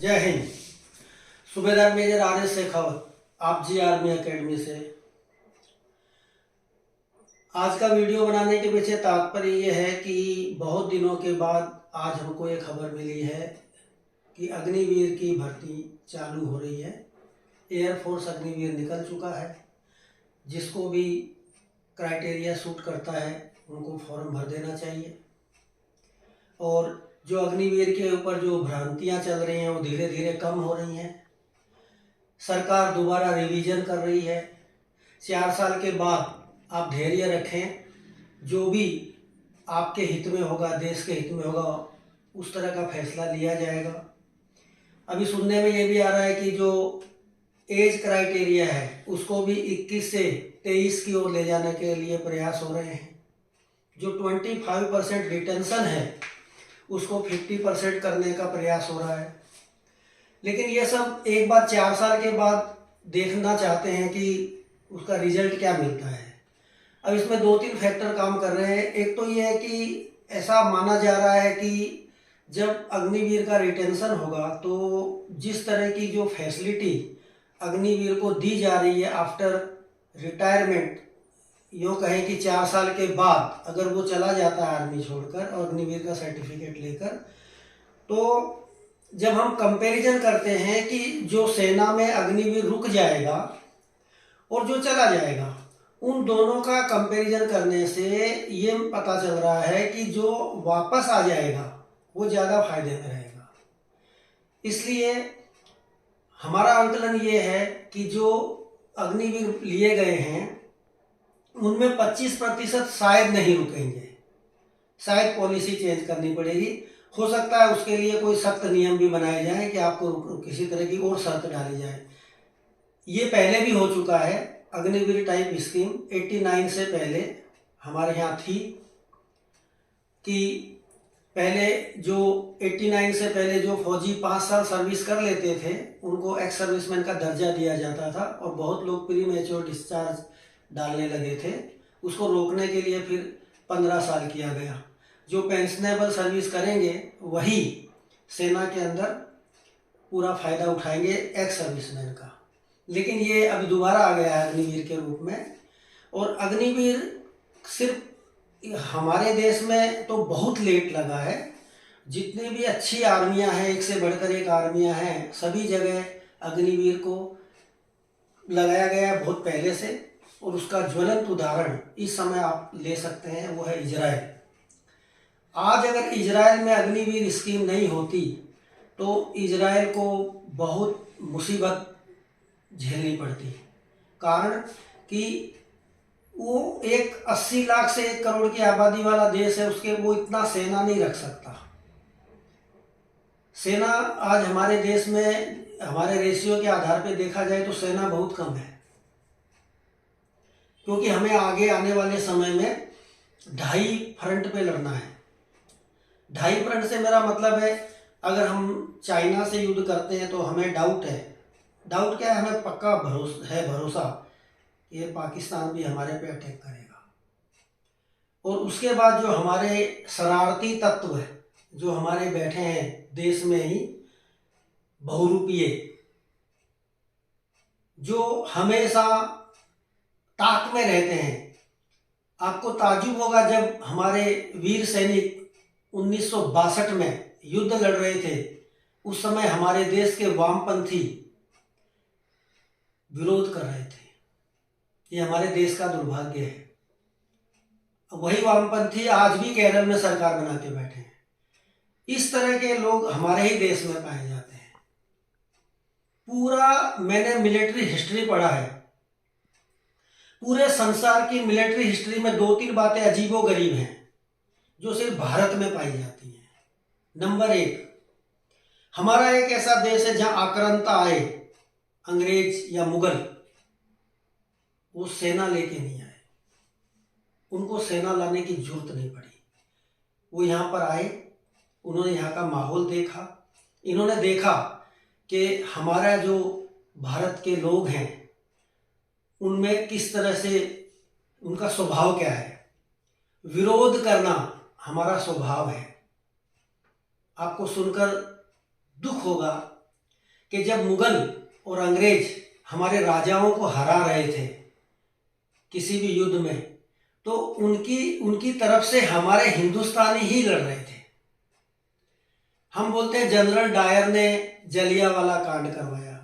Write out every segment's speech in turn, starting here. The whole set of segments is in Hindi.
जय हिंद। सूबेदार मेजर RS शेखावत, आप जी आर्मी एकेडमी से। आज का वीडियो बनाने के पीछे तात्पर्य ये है कि बहुत दिनों के बाद आज हमको ये खबर मिली है कि अग्निवीर की भर्ती चालू हो रही है। एयरफोर्स अग्निवीर निकल चुका है। जिसको भी क्राइटेरिया सूट करता है उनको फॉर्म भर देना चाहिए। और जो अग्निवीर के ऊपर जो भ्रांतियां चल रही हैं वो धीरे धीरे कम हो रही हैं। सरकार दोबारा रिवीजन कर रही है। 4 साल के बाद आप धैर्य रखें, जो भी आपके हित में होगा, देश के हित में होगा, उस तरह का फैसला लिया जाएगा। अभी सुनने में ये भी आ रहा है कि जो एज क्राइटेरिया है उसको भी 21 से 23 की ओर ले जाने के लिए प्रयास हो रहे हैं। जो 25% रिटेंशन है उसको 50% करने का प्रयास हो रहा है। लेकिन ये सब एक बार 4 साल के बाद देखना चाहते हैं कि उसका रिजल्ट क्या मिलता है। अब इसमें 2-3 फैक्टर काम कर रहे हैं। एक तो ये है कि ऐसा माना जा रहा है कि जब अग्निवीर का रिटेंशन होगा तो जिस तरह की जो फैसिलिटी अग्निवीर को दी जा रही है आफ्टर रिटायरमेंट, यूँ कहें कि 4 साल के बाद अगर वो चला जाता है आर्मी छोड़कर और अग्निवीर का सर्टिफिकेट लेकर, तो जब हम कंपैरिजन करते हैं कि जो सेना में अग्निवीर रुक जाएगा और जो चला जाएगा, उन दोनों का कंपैरिजन करने से ये पता चल रहा है कि जो वापस आ जाएगा वो ज़्यादा फायदे में रहेगा। इसलिए हमारा आंकलन ये है कि जो अग्निवीर लिए गए हैं उनमें 25% शायद नहीं रुकेंगे। शायद पॉलिसी चेंज करनी पड़ेगी। हो सकता है उसके लिए कोई सख्त नियम भी बनाए जाएं कि आपको किसी तरह की और शर्त डाली जाए। ये पहले भी हो चुका है। अग्निवीर टाइप स्कीम 89 से पहले हमारे यहाँ थी कि पहले जो 89 से पहले जो फौजी 5 साल सर्विस कर लेते थे उनको एक्स सर्विसमैन का दर्जा दिया जाता था और बहुत लोग प्री मैच्योर डिस्चार्ज डालने लगे थे। उसको रोकने के लिए फिर 15 साल किया गया। जो पेंशनेबल सर्विस करेंगे वही सेना के अंदर पूरा फ़ायदा उठाएंगे एक्स सर्विसमैन का। लेकिन ये अभी दोबारा आ गया है अग्निवीर के रूप में। और अग्निवीर सिर्फ हमारे देश में तो बहुत लेट लगा है। जितनी भी अच्छी आर्मियां हैं, एक से बढ़कर एक आर्मियां हैं, सभी जगह अग्निवीर को लगाया गया है बहुत पहले से। और उसका ज्वलंत उदाहरण इस समय आप ले सकते हैं, वो है इजराइल। आज अगर इजराइल में अग्निवीर स्कीम नहीं होती तो इजराइल को बहुत मुसीबत झेलनी पड़ती। कारण कि वो एक 80 लाख से 1 करोड़ की आबादी वाला देश है, उसके वो इतना सेना नहीं रख सकता। सेना आज हमारे देश में हमारे रेशियो के आधार पर देखा जाए तो सेना बहुत कम है, क्योंकि हमें आगे आने वाले समय में 2.5 फ्रंट पे लड़ना है। 2.5 फ्रंट से मेरा मतलब है, अगर हम चाइना से युद्ध करते हैं तो हमें डाउट है। डाउट क्या है? हमें पक्का भरोसा ये पाकिस्तान भी हमारे पे अटैक करेगा। और उसके बाद जो हमारे शरारती तत्व है, जो हमारे बैठे हैं देश में ही बहुरूपीय, जो हमेशा ताक में रहते हैं। आपको ताज्जुब होगा जब हमारे वीर सैनिक 1962 में युद्ध लड़ रहे थे, उस समय हमारे देश के वामपंथी विरोध कर रहे थे। ये हमारे देश का दुर्भाग्य है। वही वामपंथी आज भी केरल में सरकार बना के बैठे हैं। इस तरह के लोग हमारे ही देश में पाए जाते हैं। पूरा मैंने मिलिट्री हिस्ट्री पढ़ा है। पूरे संसार की मिलिट्री हिस्ट्री में 2-3 बातें अजीबोगरीब हैं जो सिर्फ भारत में पाई जाती हैं। नंबर 1, हमारा एक ऐसा देश है जहां आक्रांता आए, अंग्रेज या मुगल, वो सेना लेके नहीं आए। उनको सेना लाने की जरूरत नहीं पड़ी। वो यहाँ पर आए, उन्होंने यहाँ का माहौल देखा। इन्होंने देखा कि हमारा जो भारत के लोग हैं उनमें किस तरह से उनका स्वभाव क्या है। विरोध करना हमारा स्वभाव है। आपको सुनकर दुख होगा कि जब मुगल और अंग्रेज हमारे राजाओं को हरा रहे थे किसी भी युद्ध में, तो उनकी तरफ से हमारे हिंदुस्तानी ही लड़ रहे थे। हम बोलते हैं जनरल डायर ने जलियांवाला कांड करवाया।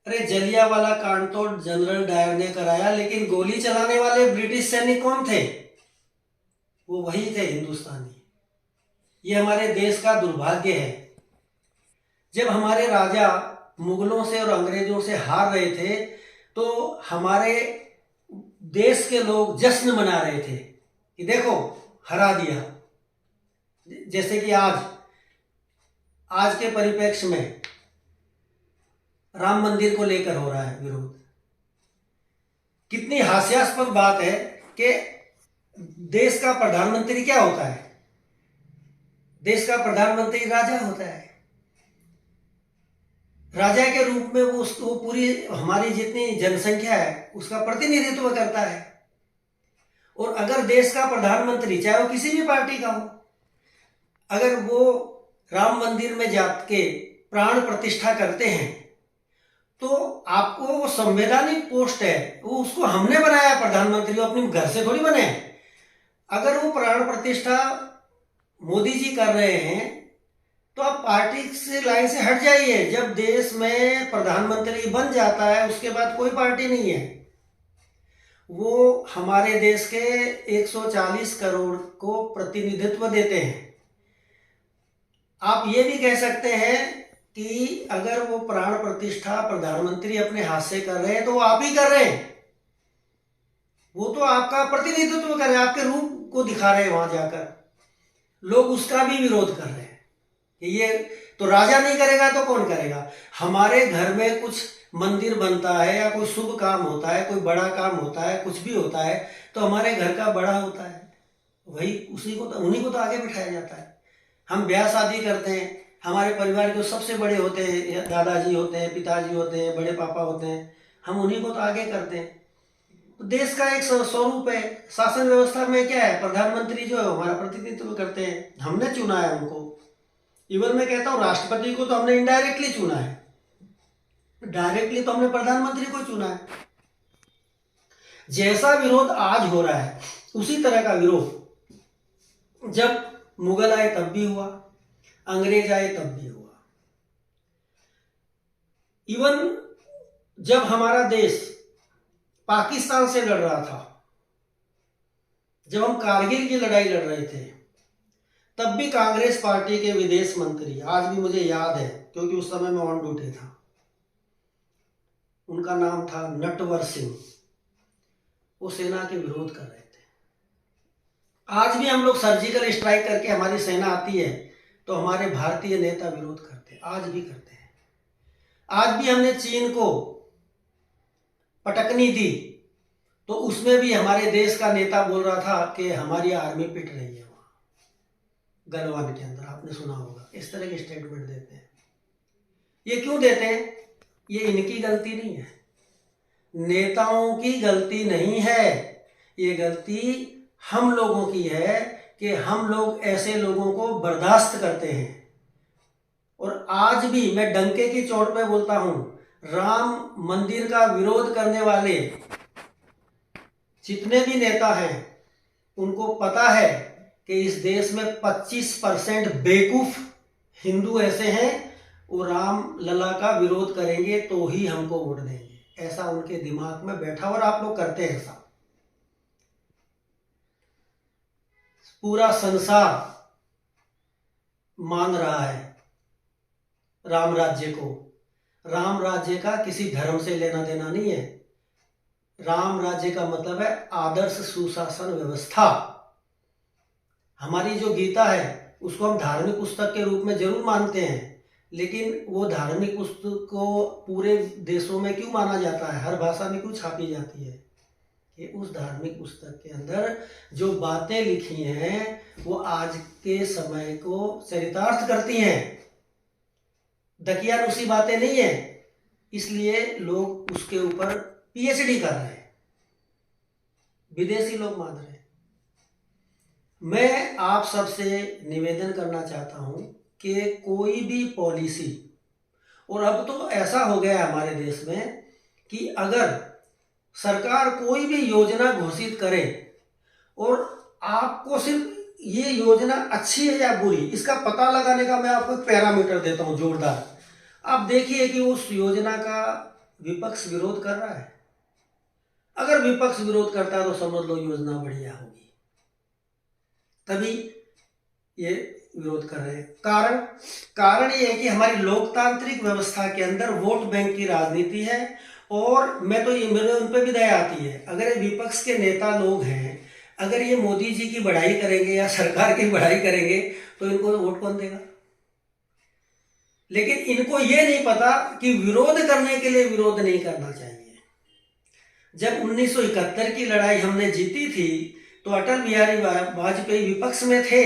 अरे जलियांवाला कांड तो जनरल डायर ने कराया, लेकिन गोली चलाने वाले ब्रिटिश सैनिक कौन थे? वो वही थे, हिंदुस्तानी। ये हमारे देश का दुर्भाग्य है। जब हमारे राजा मुगलों से और अंग्रेजों से हार रहे थे तो हमारे देश के लोग जश्न मना रहे थे कि देखो हरा दिया। जैसे कि आज के परिप्रेक्ष्य में राम मंदिर को लेकर हो रहा है विरोध। कितनी हास्यास्पद बात है कि देश का प्रधानमंत्री क्या होता है? देश का प्रधानमंत्री राजा होता है। राजा के रूप में वो पूरी हमारी जितनी जनसंख्या है उसका प्रतिनिधित्व करता है। और अगर देश का प्रधानमंत्री, चाहे वो किसी भी पार्टी का हो, अगर वो राम मंदिर में जाके प्राण प्रतिष्ठा करते हैं तो आपको वो संवैधानिक पोस्ट है, वो उसको हमने बनाया प्रधानमंत्री, वो अपने घर से थोड़ी बने। अगर वो प्राण प्रतिष्ठा मोदी जी कर रहे हैं तो आप पार्टी से लाइन से हट जाइए। जब देश में प्रधानमंत्री बन जाता है उसके बाद कोई पार्टी नहीं है। वो हमारे देश के 140 करोड़ को प्रतिनिधित्व देते हैं। आप ये भी कह सकते हैं कि अगर वो प्राण प्रतिष्ठा प्रधानमंत्री अपने हाथ से कर रहे हैं तो वो आप ही कर रहे हैं। वो तो आपका प्रतिनिधित्व कर रहे हैं, आपके रूप को दिखा रहे हैं। वहां जाकर लोग उसका भी विरोध कर रहे हैं कि ये तो राजा नहीं करेगा तो कौन करेगा? हमारे घर में कुछ मंदिर बनता है या कोई शुभ काम होता है, कोई बड़ा काम होता है, कुछ भी होता है तो हमारे घर का बड़ा होता है, वही उन्हीं को तो आगे बिठाया जाता है। हम ब्याह शादी करते हैं, हमारे परिवार के सबसे बड़े होते हैं, दादाजी होते हैं, पिताजी होते हैं, बड़े पापा होते हैं, हम उन्हीं को तो आगे करते हैं। तो देश का एक स्वरूप है। शासन व्यवस्था में क्या है? प्रधानमंत्री जो है हमारा प्रतिनिधित्व करते हैं, हमने चुना है उनको। इवन मैं कहता हूँ राष्ट्रपति को तो हमने इनडायरेक्टली चुना है, डायरेक्टली तो हमने प्रधानमंत्री को चुना है। जैसा विरोध आज हो रहा है उसी तरह का विरोध जब मुगल आए तब भी हुआ, अंग्रेज आए तब भी हुआ। इवन जब हमारा देश पाकिस्तान से लड़ रहा था, जब हम कारगिल की लड़ाई लड़ रहे थे, तब भी कांग्रेस पार्टी के विदेश मंत्री, आज भी मुझे याद है क्योंकि उस समय मैं ऑन ड्यूटी था, उनका नाम था नटवर सिंह, वो सेना के विरोध कर रहे थे। आज भी हम लोग सर्जिकल स्ट्राइक करके हमारी सेना आती है तो हमारे भारतीय नेता विरोध करते हैं, आज भी करते हैं। आज भी हमने चीन को पटकनी दी तो उसमें भी हमारे देश का नेता बोल रहा था कि हमारी आर्मी पिट रही है वहां गलवान के अंदर, आपने सुना होगा। इस तरह के स्टेटमेंट देते हैं। ये क्यों देते हैं? ये इनकी गलती नहीं है, नेताओं की गलती नहीं है, ये गलती हम लोगों की है कि हम लोग ऐसे लोगों को बर्दाश्त करते हैं। और आज भी मैं डंके की चोट पे बोलता हूं, राम मंदिर का विरोध करने वाले जितने भी नेता हैं उनको पता है कि इस देश में 25% बेवकूफ हिंदू ऐसे हैं, वो राम लला का विरोध करेंगे तो ही हमको वोट देंगे, ऐसा उनके दिमाग में बैठा। और आप लोग करते हैं ऐसा। पूरा संसार मान रहा है राम राज्य को। राम राज्य का किसी धर्म से लेना देना नहीं है। राम राज्य का मतलब है आदर्श सुशासन व्यवस्था। हमारी जो गीता है उसको हम धार्मिक पुस्तक के रूप में जरूर मानते हैं, लेकिन वो धार्मिक पुस्तक को पूरे देशों में क्यों माना जाता है, हर भाषा में क्यों छापी जाती है? कि उस धार्मिक पुस्तक के अंदर जो बातें लिखी हैं वो आज के समय को चरितार्थ करती हैं, दकियानुसी बातें नहीं है। इसलिए लोग उसके ऊपर पीएचडी कर रहे हैं, विदेशी लोग मान रहे हैं। मैं आप सबसे निवेदन करना चाहता हूं कि कोई भी पॉलिसी और अब तो ऐसा हो गया है हमारे देश में कि अगर सरकार कोई भी योजना घोषित करे और आपको सिर्फ ये योजना अच्छी है या बुरी इसका पता लगाने का मैं आपको एक पैरामीटर देता हूं जोरदार। आप देखिए कि उस योजना का विपक्ष विरोध कर रहा है। अगर विपक्ष विरोध करता है तो समझ लो योजना बढ़िया होगी, तभी ये विरोध कर रहे हैं। कारण ये है कि हमारी लोकतांत्रिक व्यवस्था के अंदर वोट बैंक की राजनीति है। और मैं तो ये मेरे उन पर भी दया आती है, अगर ये विपक्ष के नेता लोग हैं, अगर ये मोदी जी की बढ़ाई करेंगे या सरकार की बढ़ाई करेंगे तो इनको वोट कौन देगा। लेकिन इनको ये नहीं पता कि विरोध करने के लिए विरोध नहीं करना चाहिए। जब 1971 की लड़ाई हमने जीती थी तो अटल बिहारी वाजपेयी विपक्ष में थे।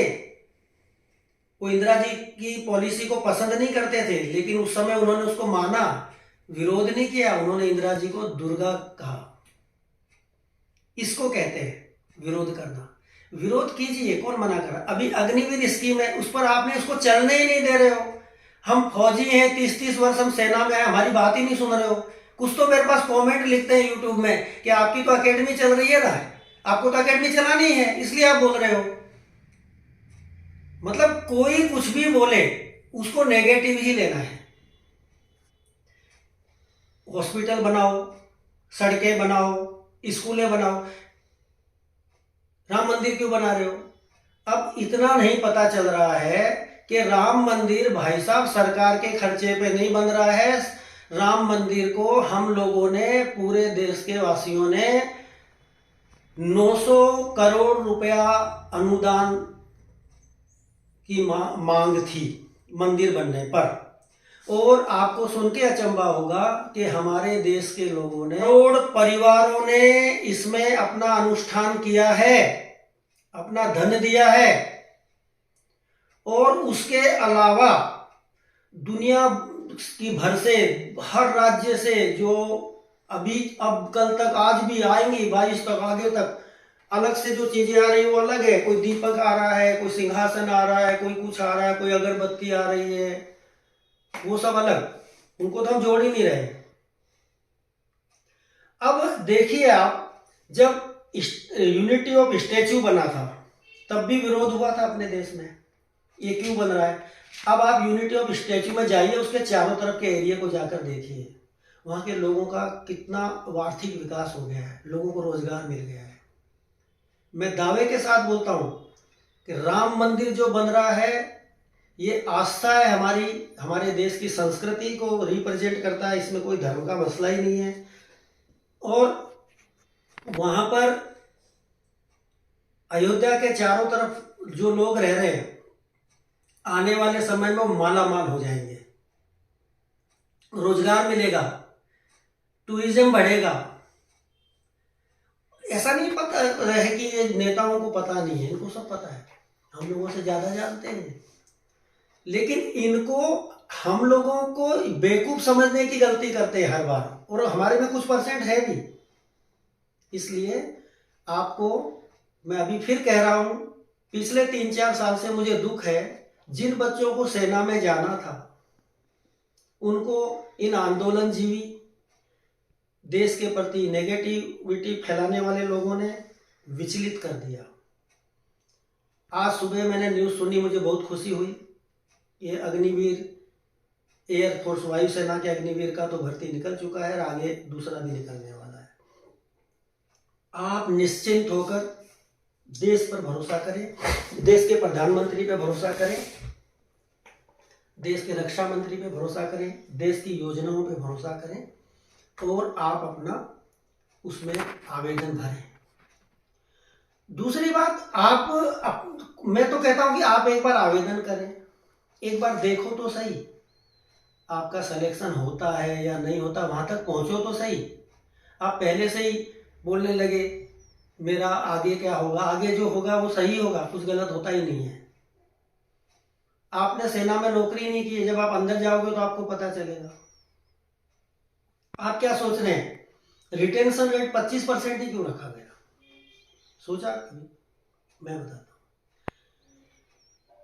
वो इंदिरा जी की पॉलिसी को पसंद नहीं करते थे, लेकिन उस समय उन्होंने उसको माना, विरोध नहीं किया। उन्होंने इंदिरा जी को दुर्गा कहा। इसको कहते हैं विरोध करना। विरोध कीजिए, कौन मना कर रहा। अभी अग्निवीर स्कीम है, उस पर आपने उसको चलने ही नहीं दे रहे हो। हम फौजी हैं, 30-30 वर्ष हम सेना में हैं, हमारी बात ही नहीं सुन रहे हो। कुछ तो मेरे पास कमेंट लिखते हैं यूट्यूब में कि आपकी तो अकेडमी चल रही है ना, आपको तो अकेडमी चलानी है इसलिए आप बोल रहे हो। मतलब कोई कुछ भी बोले उसको नेगेटिव ही लेना है। हॉस्पिटल बनाओ, सड़कें बनाओ, स्कूलें बनाओ, राम मंदिर क्यों बना रहे हो। अब इतना नहीं पता चल रहा है कि राम मंदिर भाई साहब सरकार के खर्चे पे नहीं बन रहा है। राम मंदिर को हम लोगों ने, पूरे देश के वासियों ने 900 करोड़ रुपया अनुदान की मांग थी मंदिर बनने पर। और आपको सुन के अचंभा होगा कि हमारे देश के लोगों ने, करोड़ परिवारों ने इसमें अपना अनुष्ठान किया है, अपना धन दिया है। और उसके अलावा दुनिया की भर से, हर राज्य से जो अभी अब कल तक आज भी आएंगी 22 तक आगे तक अलग से जो चीजें आ रही है वो अलग है। कोई दीपक आ रहा है, कोई सिंहासन आ रहा है, कोई कुछ आ रहा है, कोई अगरबत्ती आ रही है, वो सब अलग, उनको तो हम जोड़ ही नहीं रहे। अब देखिए आप, जब यूनिटी ऑफ स्टैच्यू बना था तब भी विरोध हुआ था अपने देश में, ये क्यों बन रहा है। अब आप यूनिटी ऑफ स्टैच्यू में जाइए, उसके चारों तरफ के एरिया को जाकर देखिए, वहां के लोगों का कितना आर्थिक विकास हो गया है, लोगों को रोजगार मिल गया है। मैं दावे के साथ बोलता हूं कि राम मंदिर जो बन रहा है ये आस्था है हमारी, हमारे देश की संस्कृति को रिप्रेजेंट करता है, इसमें कोई धर्म का मसला ही नहीं है। और वहां पर अयोध्या के चारों तरफ जो लोग रह रहे हैं, आने वाले समय में वो माला माल हो जाएंगे, रोजगार मिलेगा, टूरिज्म बढ़ेगा। ऐसा नहीं पता है कि ये नेताओं को पता नहीं है, इनको सब पता है, हम लोगों से ज्यादा जानते हैं। लेकिन इनको, हम लोगों को बेवकूफ समझने की गलती करते हैं हर बार, और हमारे में कुछ परसेंट है भी। इसलिए आपको मैं अभी फिर कह रहा हूं, पिछले 3-4 साल से मुझे दुख है, जिन बच्चों को सेना में जाना था उनको इन आंदोलनजीवी, देश के प्रति नेगेटिविटी फैलाने वाले लोगों ने विचलित कर दिया। आज सुबह मैंने न्यूज़ सुनी, मुझे बहुत खुशी हुई। ये अग्निवीर एयरफोर्स, वायुसेना के अग्निवीर का तो भर्ती निकल चुका है और आगे दूसरा भी निकलने वाला है। आप निश्चिंत होकर देश पर भरोसा करें, देश के प्रधानमंत्री पे भरोसा करें, देश के रक्षा मंत्री पे भरोसा करें, देश की योजनाओं पे भरोसा करें, और आप अपना उसमें आवेदन भरें। दूसरी बात, मैं तो कहता हूं कि आप एक बार आवेदन करें, एक बार देखो तो सही आपका सिलेक्शन होता है या नहीं होता, वहां तक पहुंचो तो सही। आप पहले से ही बोलने लगे मेरा आगे क्या होगा, आगे जो होगा वो सही होगा, कुछ गलत होता ही नहीं है। आपने सेना में नौकरी नहीं की है, जब आप अंदर जाओगे तो आपको पता चलेगा। आप क्या सोच रहे हैं, रिटेंशन रेट 25% ही क्यों रखा गया, सोचा कभी? मैं बताता हूं।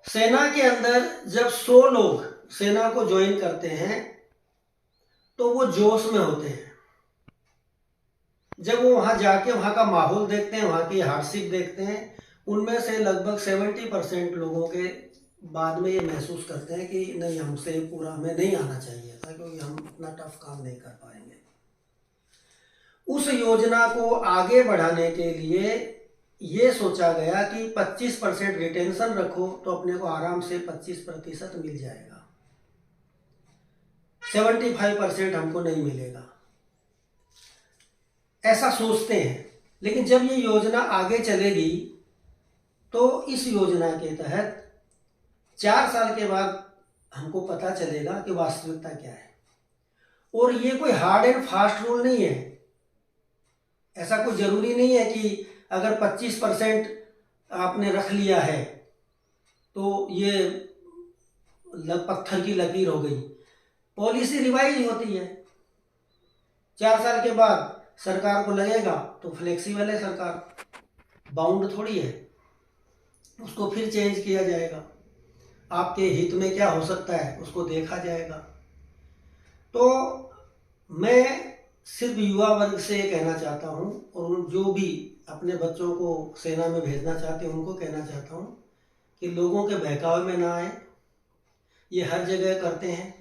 सेना के अंदर जब 100 लोग सेना को ज्वाइन करते हैं तो वो जोश में होते हैं। जब वो वहाँ जाके वहाँ का माहौल देखते हैं, वहाँ की हार्डशिप देखते हैं, उनमें से लगभग 70% लोगों के बाद में ये महसूस करते हैं कि नहीं, हमसे पूरा हमें नहीं आना चाहिए था, क्योंकि हम इतना टफ काम नहीं कर पाएंगे। उस योजना को आगे बढ़ाने के लिए ये सोचा गया कि 25% रिटेंशन रखो तो अपने को आराम से 25% मिल जाएगा, 75% हमको नहीं मिलेगा, ऐसा सोचते हैं। लेकिन जब ये योजना आगे चलेगी तो इस योजना के तहत 4 साल के बाद हमको पता चलेगा कि वास्तविकता क्या है। और ये कोई हार्ड एंड फास्ट रूल नहीं है। ऐसा कोई जरूरी नहीं है कि अगर 25% आपने रख लिया है तो ये पत्थर की लकीर हो गई। पॉलिसी रिवाइज होती है, 4 साल के बाद सरकार को लगेगा तो फ्लेक्सिबल है सरकार, बाउंड थोड़ी है, उसको फिर चेंज किया जाएगा। आपके हित में क्या हो सकता है उसको देखा जाएगा। तो मैं सिर्फ युवा वर्ग से ये कहना चाहता हूँ, और जो भी अपने बच्चों को सेना में भेजना चाहते हैं उनको कहना चाहता हूँ कि लोगों के बहकावे में ना आए। ये हर जगह करते हैं।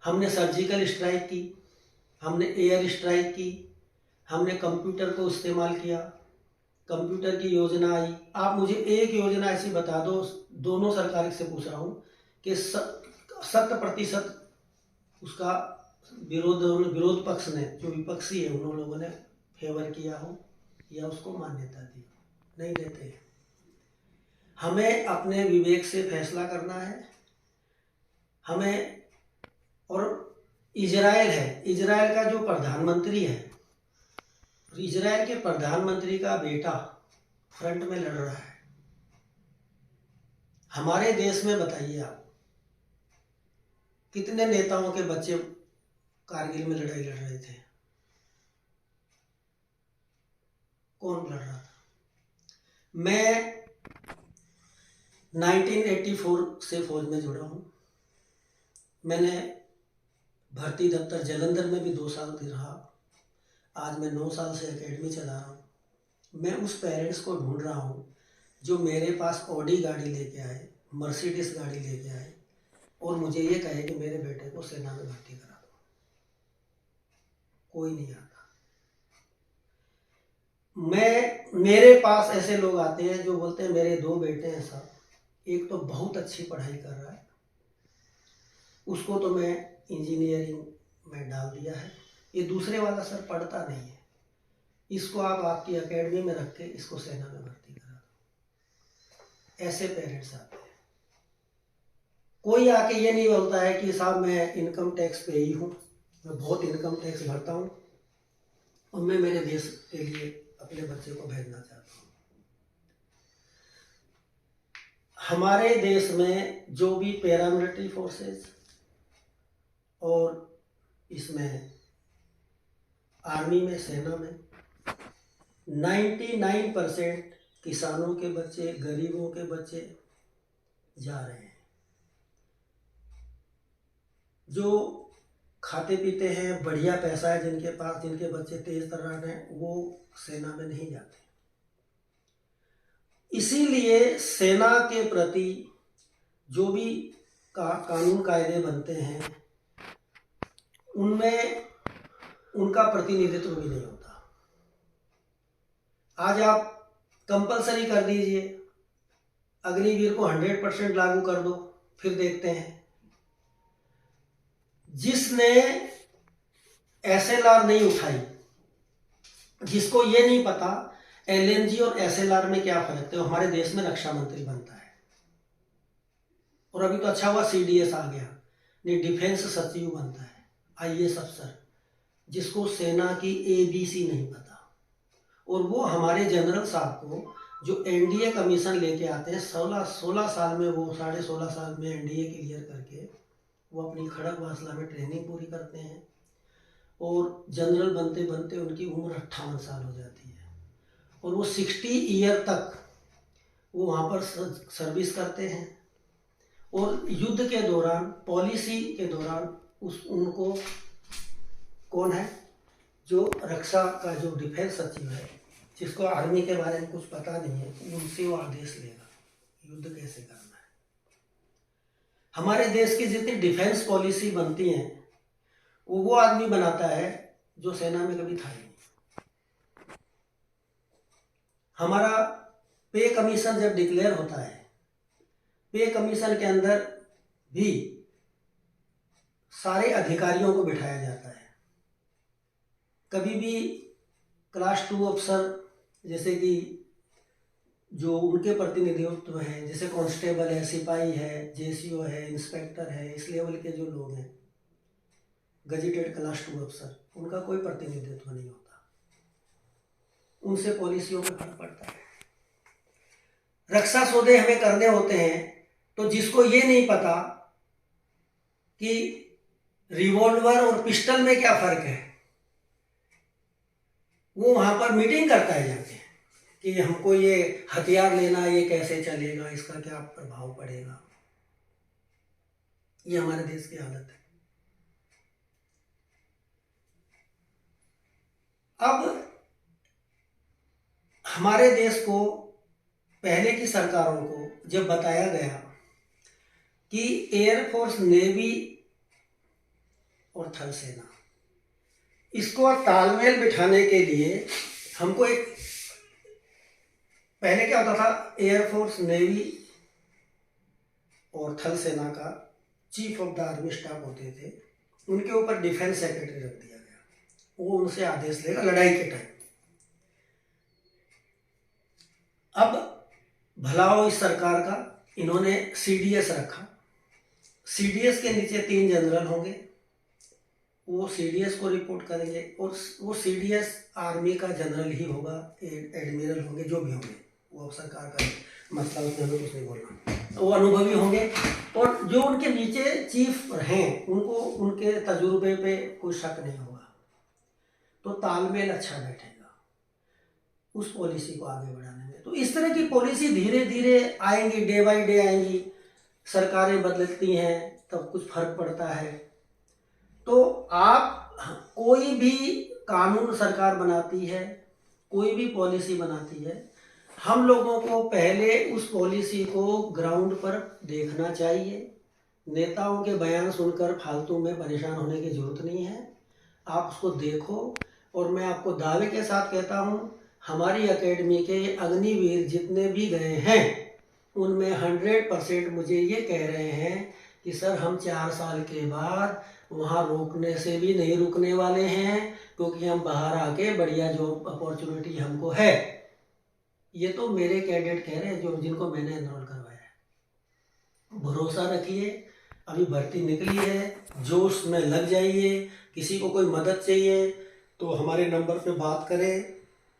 हमने सर्जिकल स्ट्राइक की, हमने एयर स्ट्राइक की, हमने कंप्यूटर को इस्तेमाल किया, कंप्यूटर की योजना आई। आप मुझे एक योजना ऐसी बता दो, दोनों सरकार से पूछ रहा हूँ, कि 100% उसका विरोध पक्ष ने, जो विपक्षी है, उन लोगों ने फेवर किया हो या उसको मान्यता दी। नहीं देते हैं। हमें अपने विवेक से फैसला करना है। हमें, और इजराइल है, इजराइल का जो प्रधानमंत्री है, इजराइल के प्रधानमंत्री का बेटा फ्रंट में लड़ रहा है। हमारे देश में बताइए आप, कितने नेताओं के बच्चे कारगिल में लड़ाई लड़ रहे थे? कौन लड़ रहा था? मैं 1984 से फौज में जुड़ा हूँ। मैंने भर्ती दफ्तर जलंधर में भी 2 साल रहा। आज मैं 9 साल से एकेडमी चला रहा हूँ। मैं उस पेरेंट्स को ढूंढ रहा हूँ जो मेरे पास ऑडी गाड़ी लेके आए, मर्सिडीज गाड़ी लेके आए और मुझे ये कहे कि मेरे बेटे को सेना में भर्ती करा दो। कोई नहीं आता। मेरे पास ऐसे लोग आते हैं जो बोलते हैं मेरे 2 बेटे हैं साहब, एक तो बहुत अच्छी पढ़ाई कर रहा है, उसको तो मैं इंजीनियरिंग में डाल दिया है, ये दूसरे वाला सर पढ़ता नहीं है, इसको आप आपकी एकेडमी में रख के इसको सेना में भर्ती करा दो। ऐसे पेरेंट्स आते हैं। कोई आके ये नहीं बोलता है कि साहब मैं इनकम टैक्स पे ही हूँ, मैं बहुत इनकम टैक्स भरता हूँ और मैं मेरे देश के लिए अपने बच्चे को भेजना चाहता हूँ। हमारे देश में जो भी पैरामिलिट्री फोर्सेस और इसमें आर्मी में, सेना में 99% किसानों के बच्चे, गरीबों के बच्चे जा रहे हैं। जो खाते पीते हैं, बढ़िया पैसा है जिनके पास, जिनके बच्चे तेज तर्रार हैं, वो सेना में नहीं जाते। इसीलिए सेना के प्रति जो भी कानून कायदे बनते हैं उनमें उनका प्रतिनिधित्व भी नहीं होता। आज आप कंपलसरी कर दीजिए, अग्निवीर को 100% लागू कर दो, फिर देखते हैं। जिसने एसएलआर नहीं उठाई, जिसको ये नहीं पता एलएनजी और एसएलआर में क्या फर्क है, हमारे देश में रक्षा मंत्री बनता है। और अभी तो अच्छा हुआ सीडीएस आ गया, नहीं डिफेंस सचिव बनता है, आईएएस अफसर, जिसको सेना की एबीसी नहीं पता। और वो हमारे जनरल साहब को जो एनडीए कमीशन लेके आते हैं, 16 साल में, वो 16.5 साल में एनडीए क्लियर करके वो अपनी खड़क वासला में ट्रेनिंग पूरी करते हैं और जनरल बनते बनते उनकी उम्र 58 साल हो जाती है और वो 60 ईयर तक वो वहाँ पर सर्विस करते हैं। और युद्ध के दौरान, पॉलिसी के दौरान उनको कौन है? जो रक्षा का जो डिफेंस सचिव है, जिसको आर्मी के बारे में कुछ पता नहीं है, उनसे वो आदेश लेगा युद्ध कैसे करना है। हमारे देश की जितनी डिफेंस पॉलिसी बनती है वो आदमी बनाता है जो सेना में कभी था ही नहीं। हमारा पे कमीशन जब डिक्लेयर होता है, पे कमीशन के अंदर भी सारे अधिकारियों को बिठाया जाता है। कभी भी क्लास 2 अफसर जैसे कि जो उनके प्रतिनिधित्व हैं, जैसे कांस्टेबल है, सिपाही है, जेसीओ है, इंस्पेक्टर है, इस लेवल के जो लोग हैं गजेटेड क्लास 2 अफसर, उनका कोई प्रतिनिधित्व नहीं होता। उनसे पॉलिसियों में फर्क पड़ता है। रक्षा सौदे हमें करने होते हैं तो जिसको ये नहीं पता कि रिवॉल्वर और पिस्टल में क्या फर्क है, वो वहां पर मीटिंग करता है जाके कि हमको ये हथियार लेना, ये कैसे चलेगा, इसका क्या प्रभाव पड़ेगा। ये हमारे देश की हालत है। अब हमारे देश को, पहले की सरकारों को जब बताया गया कि एयरफोर्स, नेवी और थल सेना, इसको तालमेल बिठाने के लिए हमको एक, पहले क्या होता था, एयरफोर्स, नेवी और थल सेना का chief of the army staff होते थे, उनके ऊपर डिफेंस सेक्रेटरी रख दिया गया। वो उनसे आदेश लेगा लड़ाई के टाइम। अब भला हो इस सरकार का, इन्होंने सीडीएस रखा। सीडीएस के नीचे 3 जनरल होंगे, वो सीडीएस को रिपोर्ट करेंगे और वो सीडीएस आर्मी का जनरल ही होगा, एडमिरल होंगे, जो भी होंगे, वो सरकार का मतलब उसमें हमें कुछ नहीं बोलना। वो अनुभवी होंगे और जो उनके नीचे चीफ हैं उनको उनके तजुर्बे पे कोई शक नहीं होगा, तो तालमेल अच्छा बैठेगा उस पॉलिसी को आगे बढ़ाने में। तो इस तरह की पॉलिसी धीरे धीरे आएंगी, डे बाय डे आएंगी। सरकारें बदलती हैं तब कुछ फर्क पड़ता है। तो आप, कोई भी कानून सरकार बनाती है, कोई भी पॉलिसी बनाती है, हम लोगों को पहले उस पॉलिसी को ग्राउंड पर देखना चाहिए। नेताओं के बयान सुनकर फालतू में परेशान होने की जरूरत नहीं है। आप उसको देखो। और मैं आपको दावे के साथ कहता हूँ, हमारी एकेडमी के अग्निवीर जितने भी गए हैं उनमें 100% मुझे ये कह रहे हैं कि सर हम 4 साल के बाद वहाँ रोकने से भी नहीं रुकने वाले हैं, क्योंकि हम बाहर आके बढ़िया जॉब अपॉर्चुनिटी हमको है। ये तो मेरे कैडेट कह रहे हैं जो जिनको मैंने एनरोल करवाया है। भरोसा रखिए, अभी भर्ती निकली है, जोश में लग जाइए। किसी को कोई मदद चाहिए तो हमारे नंबर पे बात करें,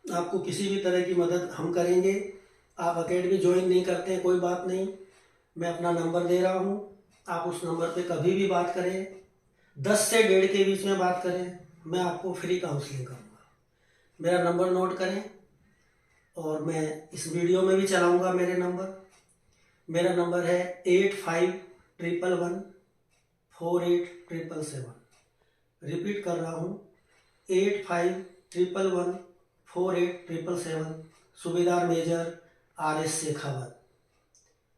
आपको किसी भी तरह की मदद हम करेंगे। आप एकेडमी ज्वाइन नहीं करते हैं, कोई बात नहीं, मैं अपना नंबर दे रहा हूँ, आप उस नंबर पे कभी भी बात करें, 10 से 1:30 के बीच में बात करें, मैं आपको फ्री काउंसलिंग करूँगा। मेरा नंबर नोट करें और मैं इस वीडियो में भी चलाऊँगा मेरे नंबर। मेरा नंबर है 8511487777। रिपीट कर रहा हूँ, 8511487777। सूबेदार मेजर RS शेखावत,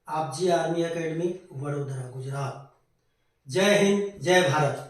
आप जी आर्मी एकेडमी, वडोदरा, गुजरात। जय हिंद, जय भारत।